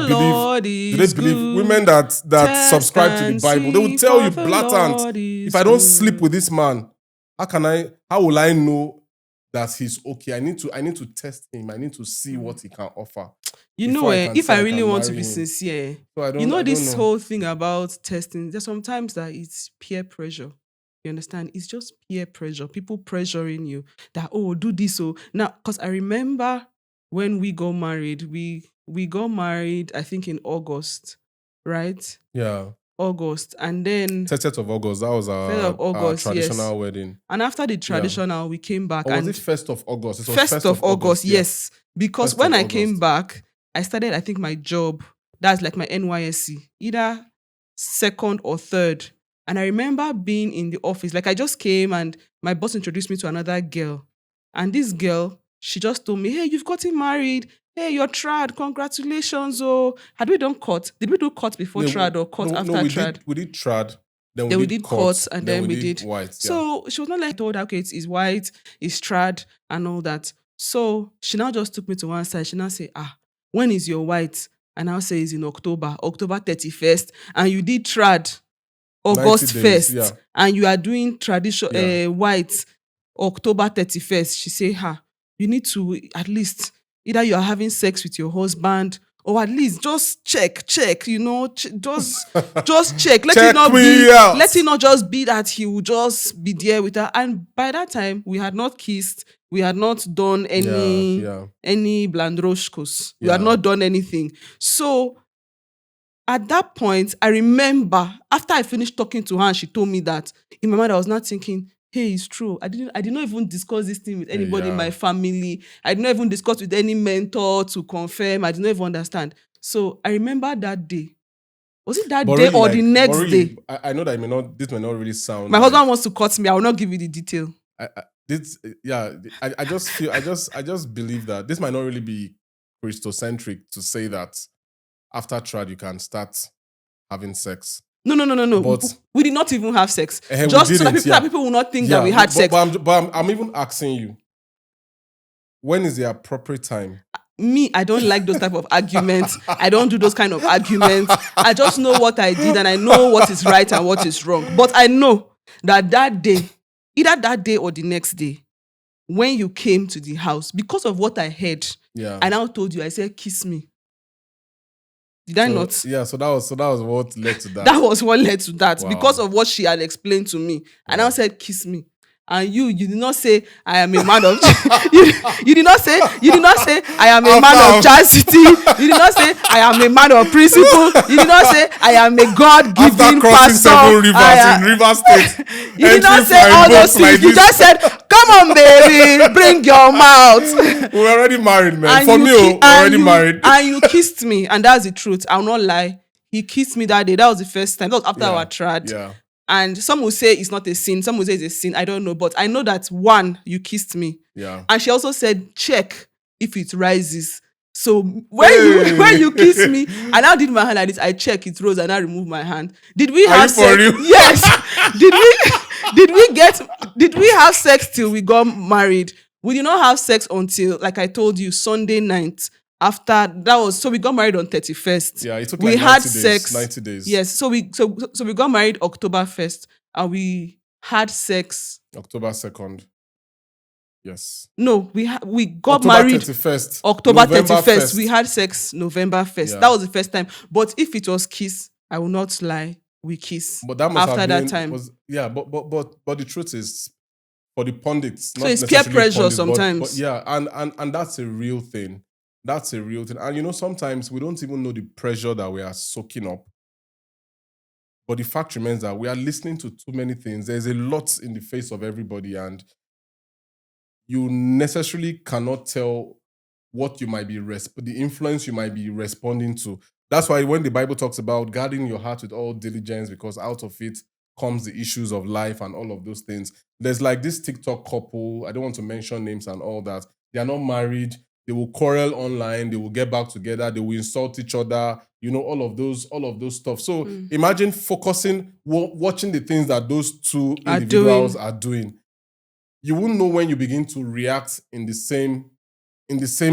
S1: believe, do they believe? Women that subscribe to the Bible. They will tell you blatant, if I don't sleep with this man, how will I know that he's okay? I need to test him. I need to see what he can offer.
S2: If I really want to be sincere,
S1: so
S2: this whole thing about testing, there's sometimes that it's peer pressure. You understand? It's just peer pressure. People pressuring you that, oh, do this. So now, because I remember when we got married, we got married, I think in August, right?
S1: Yeah.
S2: August. And then
S1: 30th of August, that was our traditional wedding.
S2: And after the traditional, we came back.
S1: Or was it 1st of August? It was
S2: 1st of August, yes. Because when I came back, I started, I think, my job. That's like my NYSC, either 2nd or 3rd. And I remember being in the office. Like I just came and my boss introduced me to another girl. And this girl, she just told me, hey, you've gotten married. Hey, you're trad. Congratulations. Oh, had we done cut? Did we do cut before trad or cut after trad?
S1: We did trad.
S2: Then we did cut and then we did
S1: white. Yeah.
S2: So she was not like told, okay, it's white, it's trad and all that. So she now just took me to one side. She now said, when is your white? And I'll say it's in October 31st. And you did trad August 1st. And you are doing traditional white October 31st. She say, you need to at least, either you are having sex with your husband or at least just check, just check. Let it not just be that he will just be there with her. And by that time, we had not kissed. We had not done any blandroshkos. We had not done anything. So at that point, I remember after I finished talking to her and she told me that, in my mind, I was not thinking, hey, it's true. I did not even discuss this thing with anybody in my family. I did not even discuss with any mentor to confirm. I did not even understand. So I remember that day. Was it that day or the next day?
S1: I know that this may not really sound.
S2: My husband wants to cut me. I will not give you the detail.
S1: I just believe that this might not really be Christocentric to say that after trad you can start having sex.
S2: No.
S1: But
S2: We did not even have sex.
S1: we
S2: Just so
S1: didn't,
S2: that people will not think that we had sex.
S1: But I'm even asking you, when is the appropriate time?
S2: Me, I don't like those type of arguments. I don't do those kind of arguments. I just know what I did and I know what is right and what is wrong. But I know that day, either that day or the next day, when you came to the house, because of what I heard, I now told you, I said, kiss me. Did I not?
S1: Yeah, so that was what led to that.
S2: That was what led to that.
S1: Wow.
S2: Because of what she had explained to me. I now said, kiss me. And you did not say I am a man of you did not say I am a man of chastity. You did not say I am a man of principle. You did not say I am a God-given
S1: After crossing
S2: pastor.
S1: 7 rivers in River State.
S2: You did not say all those things. You just said, come on, baby, bring your mouth.
S1: We're already married, man. For me, we're already married.
S2: And you kissed me, and that's the truth. I'll not lie. He kissed me that day. That was the first time. That was after our trad.
S1: Yeah.
S2: And some will say it's not a sin. Some will say it's a sin. I don't know. But I know that one, you kissed me.
S1: Yeah.
S2: And she also said, check if it rises. So when you kissed me, I now did my hand like this. I check it rose and I remove my hand. Did we have sex? Yes. Did we have sex till we got married? We did not have sex until, like I told you, Sunday night. After that was, so we got married on 31st.
S1: Yeah, it took
S2: we
S1: like 90
S2: had
S1: days,
S2: sex
S1: 90 days.
S2: Yes, so we got married October 1st and we had sex
S1: October 2nd. Yes.
S2: No, we got
S1: October
S2: married
S1: 31st.
S2: October
S1: November
S2: 31st.
S1: 1st.
S2: We had sex November 1st.
S1: Yeah.
S2: That was the first time. But if it was kiss, I will not lie. We kiss.
S1: But that must
S2: after
S1: have
S2: that
S1: been,
S2: time.
S1: but the truth is, for the pundits,
S2: So it's peer pressure sometimes.
S1: But yeah, and that's a real thing. That's a real thing. And sometimes we don't even know the pressure that we are soaking up. But the fact remains that we are listening to too many things. There's a lot in the face of everybody, and you necessarily cannot tell what you might be the influence you might be responding to. That's why when the Bible talks about guarding your heart with all diligence, because out of it comes the issues of life and all of those things. There's like this TikTok couple, I don't want to mention names and all that. They are not married. They will quarrel online. They will get back together. They will insult each other. All of those stuff. So imagine focusing, watching the things that those two individuals are doing. You won't know when you begin to react in the same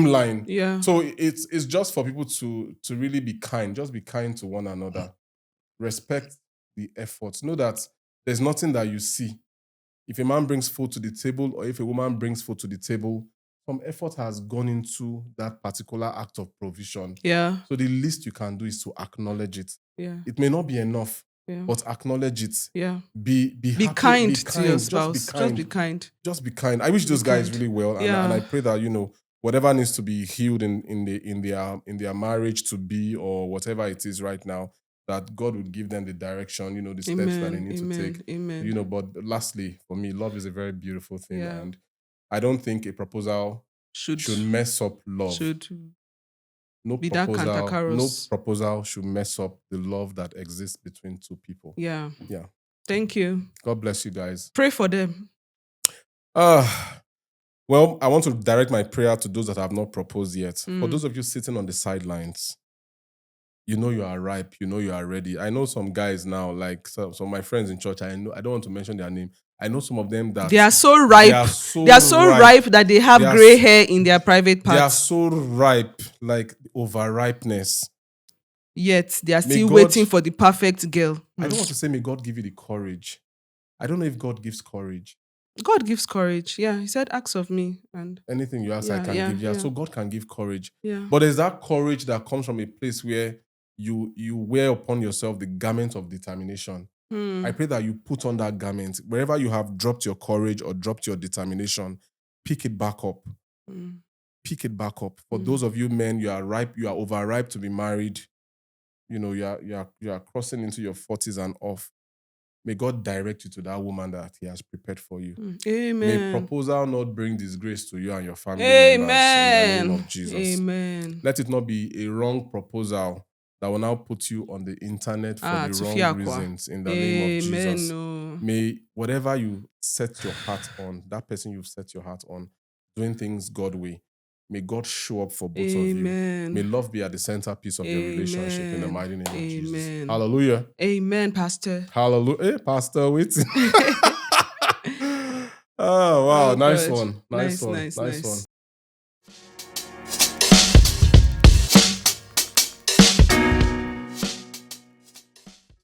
S1: line.
S2: Yeah.
S1: So it's just for people to really be kind. Just be kind to one another. Respect the efforts. Know that there's nothing that you see. If a man brings food to the table or if a woman brings food to the table, some effort has gone into that particular act of provision.
S2: Yeah.
S1: So the least you can do is to acknowledge it.
S2: Yeah.
S1: It may not be enough, but acknowledge it.
S2: Yeah.
S1: Be happy,
S2: kind to your spouse. Just be kind.
S1: Just be kind. I wish those guys really well, and I pray that whatever needs to be healed in their marriage to be, or whatever it is right now, that God would give them the direction, the steps that they need to take.
S2: Amen.
S1: But lastly, for me, love is a very beautiful thing,
S2: Yeah.
S1: and I don't think a proposal should mess up love. No proposal should mess up the love that exists between two people.
S2: Yeah.
S1: Yeah.
S2: Thank you.
S1: God bless you guys.
S2: Pray for them.
S1: Well, I want to direct my prayer to those that have not proposed yet. For those of you sitting on the sidelines, you are ripe, you are ready. I know some guys now, like some of my friends in church, I don't want to mention their name. I know some of them that
S2: they are so ripe. They are so ripe that they have gray hair in their private parts.
S1: They are so ripe, like over-ripeness.
S2: Yet they are still waiting for the perfect girl.
S1: I don't want to say may God give you the courage. I don't know if God gives courage.
S2: God gives courage. Yeah, he said, ask of me. And
S1: anything you ask, I can give. Yeah, so God can give courage.
S2: Yeah.
S1: But there's that courage that comes from a place where you wear upon yourself the garment of determination. I pray that you put on that garment. Wherever you have dropped your courage or dropped your determination, pick it back up. Pick it back up. For those of you men, you are ripe, you are overripe to be married. You are crossing into your 40s and off. May God direct you to that woman that he has prepared for you.
S2: Amen.
S1: May proposal not bring disgrace to you and your family
S2: Amen.
S1: members in the name of Jesus.
S2: Amen.
S1: Let it not be a wrong proposal that will now put you on the internet for the wrong reasons in the name of Jesus.
S2: No.
S1: May whatever you set your heart on, that person you've set your heart on, doing things God's way, May God show up for both of you. May love be at the centerpiece of your relationship in the mighty name of Jesus. Hallelujah.
S2: Amen, Pastor.
S1: Hallelujah. Hey, Pastor, wait. Oh, wow.
S2: Oh,
S1: nice
S2: God.
S1: one. Nice one.
S2: Nice.
S1: Nice one.